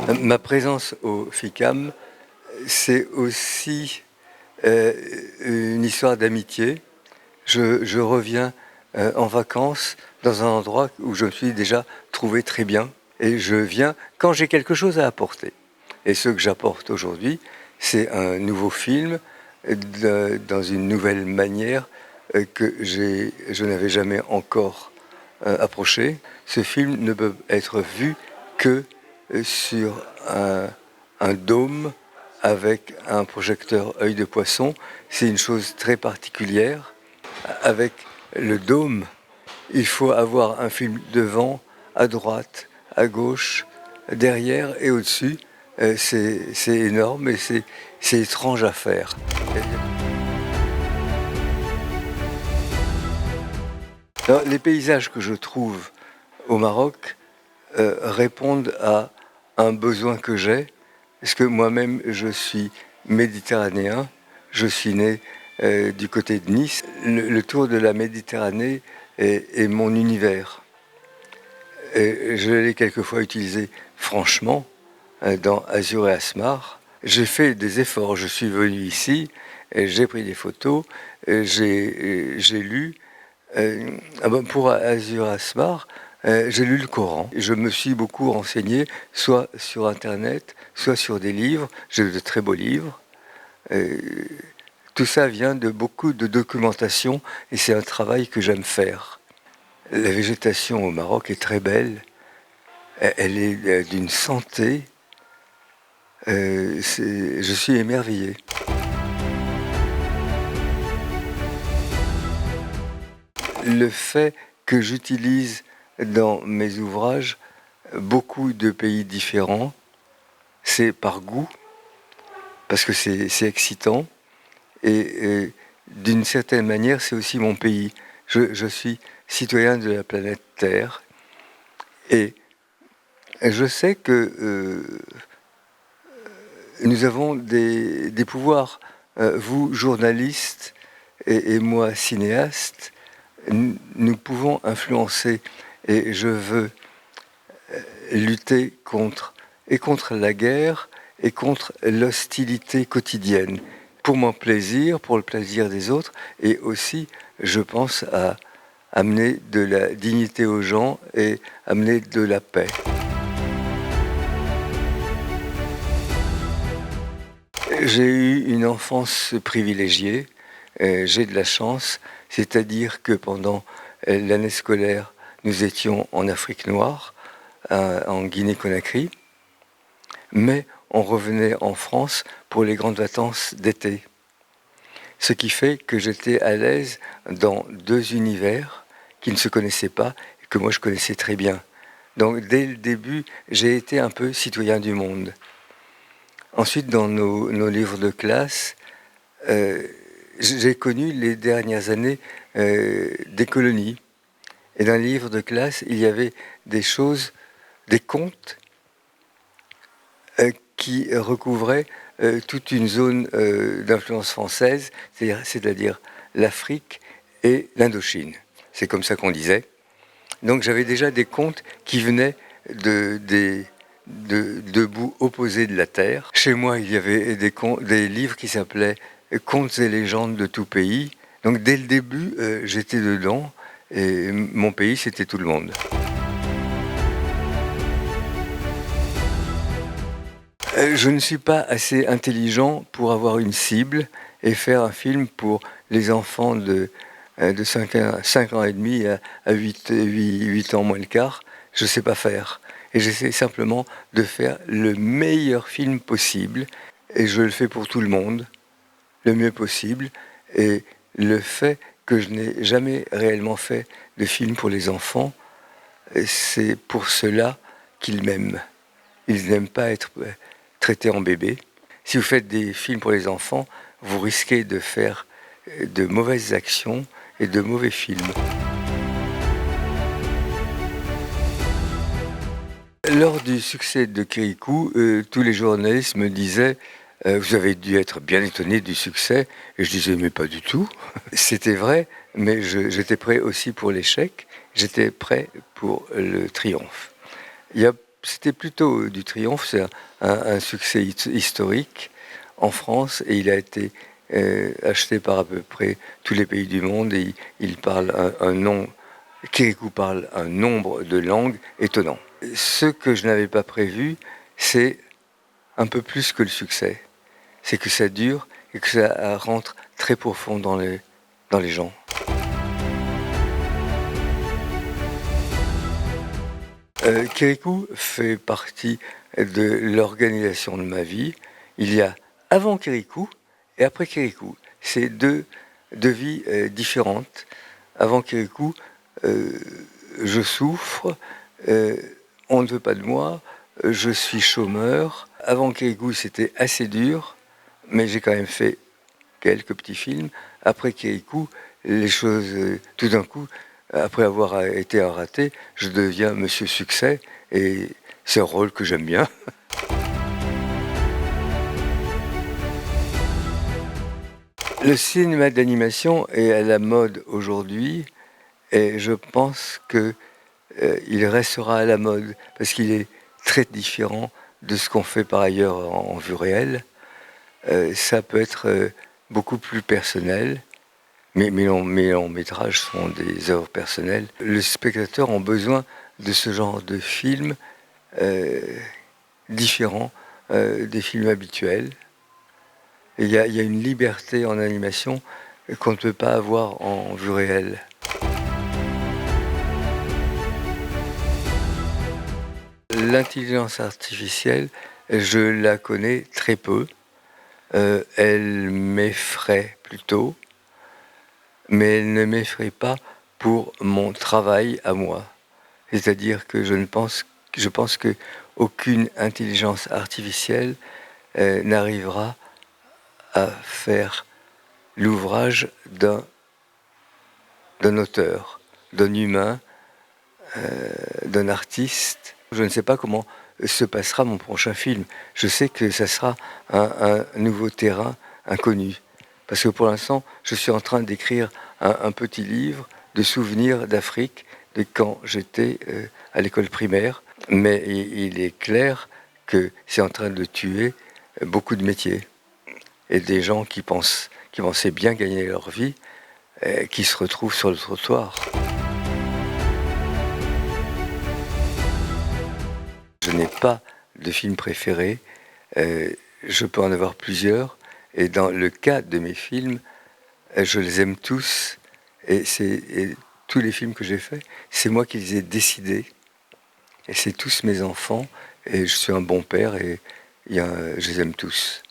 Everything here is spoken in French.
Ma présence au FICAM, c'est aussi une histoire d'amitié. Je reviens en vacances dans un endroit où je me suis déjà trouvé très bien. Et je viens quand j'ai quelque chose à apporter. Et ce que j'apporte aujourd'hui, c'est un nouveau film dans une nouvelle manière que je n'avais jamais encore approché. Ce film ne peut être vu que sur un dôme avec un projecteur œil de poisson. C'est une chose très particulière. Avec le dôme, il faut avoir un film devant, à droite, à gauche, derrière et au-dessus. C'est énorme et c'est étrange à faire. Alors, les paysages que je trouve au Maroc répondent à un besoin que j'ai, parce que moi-même je suis méditerranéen, je suis né du côté de Nice. Le tour de la Méditerranée est mon univers. Et je l'ai quelquefois utilisé franchement dans Azur et Asmar. J'ai fait des efforts, je suis venu ici, j'ai pris des photos, j'ai lu. Pour Azur Asmar, j'ai lu le Coran. Je me suis beaucoup renseigné, soit sur Internet, soit sur des livres. J'ai de très beaux livres. Tout ça vient de beaucoup de documentation et c'est un travail que j'aime faire. La végétation au Maroc est très belle. Elle est d'une santé. Je suis émerveillé. Le fait que j'utilise dans mes ouvrages beaucoup de pays différents, c'est par goût, parce que c'est excitant, et d'une certaine manière, c'est aussi mon pays. Je suis citoyen de la planète Terre, et je sais que nous avons des pouvoirs. Vous, journalistes, et moi, cinéaste, nous pouvons influencer. Et je veux lutter contre la guerre et contre l'hostilité quotidienne, pour mon plaisir, pour le plaisir des autres, et aussi, je pense, à amener de la dignité aux gens et amener de la paix. J'ai eu une enfance privilégiée, j'ai de la chance, c'est-à-dire que pendant l'année scolaire, nous étions en Afrique noire, en Guinée-Conakry, mais on revenait en France pour les grandes vacances d'été. Ce qui fait que j'étais à l'aise dans deux univers qui ne se connaissaient pas et que moi je connaissais très bien. Donc dès le début, j'ai été un peu citoyen du monde. Ensuite, dans nos livres de classe, j'ai connu les dernières années des colonies. Et dans les livres de classe, il y avait des choses, des contes qui recouvraient toute une zone d'influence française, c'est-à-dire l'Afrique et l'Indochine. C'est comme ça qu'on disait. Donc j'avais déjà des contes qui venaient de bouts opposés de la Terre. Chez moi, il y avait des livres qui s'appelaient Contes et légendes de tout pays. Donc dès le début, j'étais dedans et mon pays, c'était tout le monde. Je ne suis pas assez intelligent pour avoir une cible et faire un film pour les enfants de 5 ans et demi à 8 ans moins le quart. Je ne sais pas faire. Et j'essaie simplement de faire le meilleur film possible. Et je le fais pour tout le monde, le mieux possible. Et le fait que je n'ai jamais réellement fait de film pour les enfants, c'est pour cela qu'ils m'aiment. Ils n'aiment pas être traités en bébé. Si vous faites des films pour les enfants, vous risquez de faire de mauvaises actions et de mauvais films. Lors du succès de Kirikou, tous les journalistes me disaient vous avez dû être bien étonné du succès. Et je disais mais pas du tout. C'était vrai, mais j'étais prêt aussi pour l'échec. J'étais prêt pour le triomphe. Il y a c'était plutôt du triomphe, c'est un succès historique en France et il a été acheté par à peu près tous les pays du monde et il parle Kirikou parle un nombre de langues étonnant. Ce que je n'avais pas prévu, c'est un peu plus que le succès. C'est que ça dure et que ça rentre très profond dans les gens. Kirikou fait partie de l'organisation de ma vie. Il y a avant Kirikou et après Kirikou. C'est deux vies différentes. Avant Kirikou, je souffre, on ne veut pas de moi, je suis chômeur. Avant Kirikou, c'était assez dur, mais j'ai quand même fait quelques petits films. Après Kirikou, les choses, tout d'un coup, après avoir été un raté, je deviens Monsieur Succès, et c'est un rôle que j'aime bien. Le cinéma d'animation est à la mode aujourd'hui, et je pense qu'il restera à la mode, parce qu'il est très différent de ce qu'on fait par ailleurs en vue réelle. Ça peut être beaucoup plus personnel. Mes longs métrages sont des œuvres personnelles. Les spectateurs ont besoin de ce genre de films différents des films habituels. Il y a une liberté en animation qu'on ne peut pas avoir en vue réelle. L'intelligence artificielle, je la connais très peu. Elle m'effraie plutôt, mais elle ne m'effraie pas pour mon travail à moi. C'est-à-dire que je pense que aucune intelligence artificielle n'arrivera à faire l'ouvrage d'un auteur, d'un humain, d'un artiste. Je ne sais pas comment se passera mon prochain film. Je sais que ça sera un nouveau terrain inconnu. Parce que pour l'instant, je suis en train d'écrire un petit livre de souvenirs d'Afrique de quand j'étais à l'école primaire. Mais il est clair que c'est en train de tuer beaucoup de métiers. Et des gens qui pensaient bien gagner leur vie, qui se retrouvent sur le trottoir. Je n'ai pas de film préféré, je peux en avoir plusieurs, et dans le cas de mes films, je les aime tous, et tous les films que j'ai faits, c'est moi qui les ai décidés, et c'est tous mes enfants, et je suis un bon père, et je les aime tous.